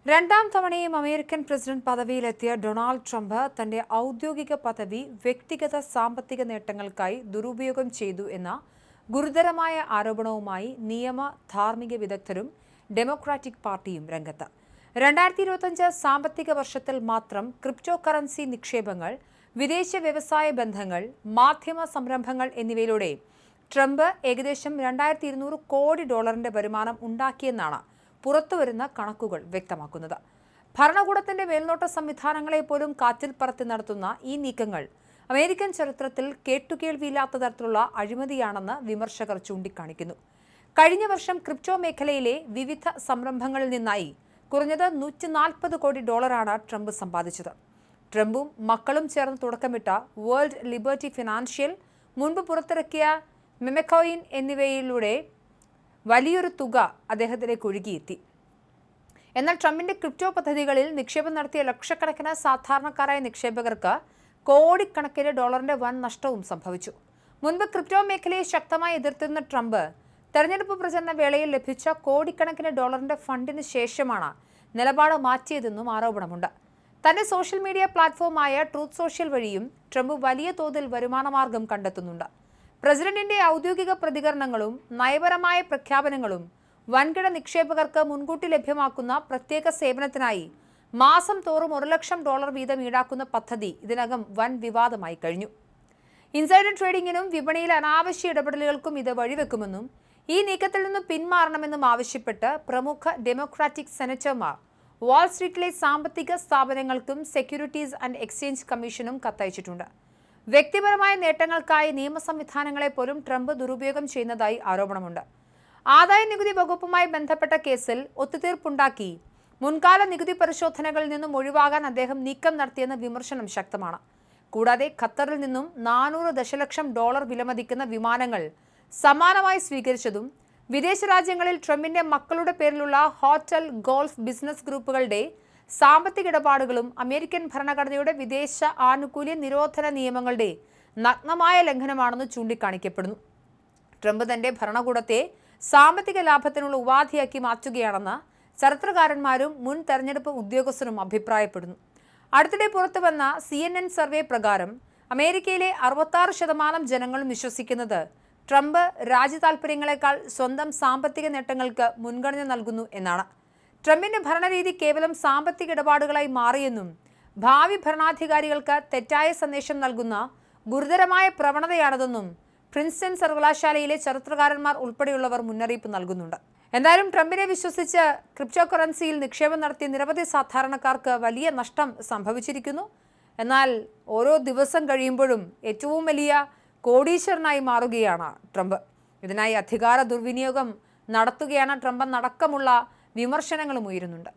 രണ്ടാം തവണയും American president പദവിയിലെത്തിയ Donald Trump തന്റെ ഔദ്യോഗിക പദവി വ്യക്തിഗത സാമ്പത്തിക നേട്ടങ്ങൾക്കായി ദുരുപയോഗം ചെയ്തു എന്ന ഗുരുതരമായ ആരോപണവുമായി നിയമ ധാർമ്മിക വിദഗ്ധരും ഡെമോക്രാറ്റിക് പാർട്ടിയും രംഗത്ത്. 2025 സാമ്പത്തിക വർഷത്തിൽ മാത്രം ക്രിപ്റ്റോ കറൻസി നിക്ഷേപങ്ങൾ, വിദേശ വ്യവസായ ബന്ധങ്ങൾ, മാധ്യമ സംരംഭങ്ങൾ എന്നിവയിലൂടെ ട്രംപ് ഏകദേശം $2,200 കോടി വരുമാനം ഉണ്ടാക്കിയെന്നാണ് പുറത്തുവരുന്ന കണക്കുകൾ വ്യക്തമാക്കുന്നത്. ഭരണകൂടത്തിന്റെ മേൽനോട്ട സംവിധാനങ്ങളെ പോലും കാറ്റിൽ പറത്തി നടത്തുന്ന ഈ നീക്കങ്ങൾ അമേരിക്കൻ ചരിത്രത്തിൽ കേട്ടുകേൾവിയില്ലാത്ത തരത്തിലുള്ള അഴിമതിയാണെന്ന് വിമർശകർ ചൂണ്ടിക്കാണിക്കുന്നു. കഴിഞ്ഞ വർഷം ക്രിപ്റ്റോ മേഖലയിലെ വിവിധ സംരംഭങ്ങളിൽ നിന്നായി കുറഞ്ഞത് $140 കോടി ട്രംപ് സമ്പാദിച്ചത്. ട്രംപും മക്കളും ചേർന്ന് തുടക്കമിട്ട വേൾഡ് ലിബർട്ടി ഫിനാൻഷ്യൽ, മുൻപ് പുറത്തിറക്കിയ മെമെക്കോയിൻ എന്നിവയിലൂടെ വലിയൊരു തുക അദ്ദേഹത്തിലേക്ക് ഒഴുകിയെത്തി. എന്നാൽ ട്രംപിന്റെ ക്രിപ്റ്റോ പദ്ധതികളിൽ നിക്ഷേപം നടത്തിയ ലക്ഷക്കണക്കിന് സാധാരണക്കാരായ നിക്ഷേപകർക്ക് കോടിക്കണക്കിന് ഡോളറിന്റെ വൻ നഷ്ടവും സംഭവിച്ചു. മുൻപ് ക്രിപ്റ്റോ മേഖലയെ ശക്തമായി എതിർത്തിരുന്ന ട്രംപ് തെരഞ്ഞെടുപ്പ് പ്രചരണ വേളയിൽ ലഭിച്ച കോടിക്കണക്കിന് ഡോളറിന്റെ ഫണ്ടിന് ശേഷമാണ് നിലപാട് മാറ്റിയതെന്നും ആരോപണമുണ്ട്. തന്റെ സോഷ്യൽ മീഡിയ പ്ലാറ്റ്ഫോമായ ട്രൂത്ത് സോഷ്യൽ വഴിയും ട്രംപ് വലിയ തോതിൽ വരുമാനമാർഗം കണ്ടെത്തുന്നുണ്ട്. പ്രസിഡന്റിന്റെ ഔദ്യോഗിക പ്രതികരണങ്ങളും നയപരമായ പ്രഖ്യാപനങ്ങളും വൻകിട നിക്ഷേപകർക്ക് മുൻകൂട്ടി ലഭ്യമാക്കുന്ന പ്രത്യേക സേവനത്തിനായി മാസം തോറും $1,00,000 വീതം ഈടാക്കുന്ന പദ്ധതി ഇതിനകം വൻ വിവാദമായി കഴിഞ്ഞു. ഇൻസൈഡർ ട്രേഡിംഗിനും വിപണിയിലെ അനാവശ്യ ഇടപെടലുകൾക്കും ഇത് വഴിവെക്കുമെന്നും ഈ നീക്കത്തിൽ നിന്നും പിന്മാറണമെന്നും ആവശ്യപ്പെട്ട് പ്രമുഖ ഡെമോക്രാറ്റിക് സെനറ്റർമാർ വാൾസ്ട്രീറ്റിലെ സാമ്പത്തിക സ്ഥാപനങ്ങൾക്കും സെക്യൂരിറ്റീസ് ആൻഡ് എക്സ്ചേഞ്ച് കമ്മീഷനും കത്തയച്ചിട്ടുണ്ട്. വ്യക്തിപരമായ നേട്ടങ്ങൾക്കായി നിയമ സംവിധാനങ്ങളെ പോലും ട്രംപ് ദുരുപയോഗം ചെയ്യുന്നതായി ആരോപണമുണ്ട്. ആദായ നികുതി വകുപ്പുമായി ബന്ധപ്പെട്ട കേസിൽ ഒത്തുതീർപ്പുണ്ടാക്കി മുൻകാല നികുതി പരിശോധനകളിൽ നിന്നും ഒഴിവാകാൻ അദ്ദേഹം നീക്കം നടത്തിയെന്ന വിമർശനം ശക്തമാണ്. കൂടാതെ ഖത്തറിൽ നിന്നും $400 ദശലക്ഷം വിലമതിക്കുന്ന വിമാനങ്ങൾ സമാനമായി സ്വീകരിച്ചതും വിദേശ രാജ്യങ്ങളിൽ ട്രംപിന്റെ മക്കളുടെ പേരിലുള്ള ഹോട്ടൽ, ഗോൾഫ് ബിസിനസ് ഗ്രൂപ്പുകളുടെ സാമ്പത്തിക ഇടപാടുകളും അമേരിക്കൻ ഭരണഘടനയുടെ വിദേശ ആനുകൂല്യ നിരോധന നിയമങ്ങളുടെ നഗ്നമായ ലംഘനമാണെന്ന് ചൂണ്ടിക്കാണിക്കപ്പെടുന്നു. ട്രംപ് തന്റെ ഭരണകൂടത്തെ സാമ്പത്തിക ലാഭത്തിനുള്ള ഉപാധിയാക്കി മാറ്റുകയാണെന്ന് ചരിത്രകാരന്മാരും മുൻ തെരഞ്ഞെടുപ്പ് ഉദ്യോഗസ്ഥരും അഭിപ്രായപ്പെടുന്നു. അടുത്തിടെ പുറത്തുവന്ന CNN സർവേ പ്രകാരം അമേരിക്കയിലെ 66% ജനങ്ങളും വിശ്വസിക്കുന്നത് ട്രംപ് രാജ്യതാൽപര്യങ്ങളെക്കാൾ സ്വന്തം സാമ്പത്തിക നേട്ടങ്ങൾക്ക് മുൻഗണന നൽകുന്നു എന്നാണ്. ട്രംപിന്റെ ഭരണരീതി കേവലം സാമ്പത്തിക ഇടപാടുകളായി മാറിയെന്നും ഭാവി ഭരണാധികാരികൾക്ക് തെറ്റായ സന്ദേശം നൽകുന്ന ഗുരുതരമായ പ്രവണതയാണതെന്നും പ്രിൻസ്റ്റൺ സർവകലാശാലയിലെ ചരിത്രകാരന്മാർ ഉൾപ്പെടെയുള്ളവർ മുന്നറിയിപ്പ് നൽകുന്നുണ്ട്. എന്തായാലും ട്രംപിനെ വിശ്വസിച്ച് ക്രിപ്റ്റോ കറൻസിയിൽ നിക്ഷേപം നടത്തിയ നിരവധി സാധാരണക്കാർക്ക് വലിയ നഷ്ടം സംഭവിച്ചിരിക്കുന്നു. എന്നാൽ ഓരോ ദിവസം കഴിയുമ്പോഴും ഏറ്റവും വലിയ കോടീശ്വരനായി മാറുകയാണ് ട്രംപ്. ഇതിനായി അധികാര ദുർവിനിയോഗം നടത്തുകയാണ് ട്രംപ് അടക്കമുള്ള വിമർശനങ്ങളും ഉയരുന്നുണ്ട്.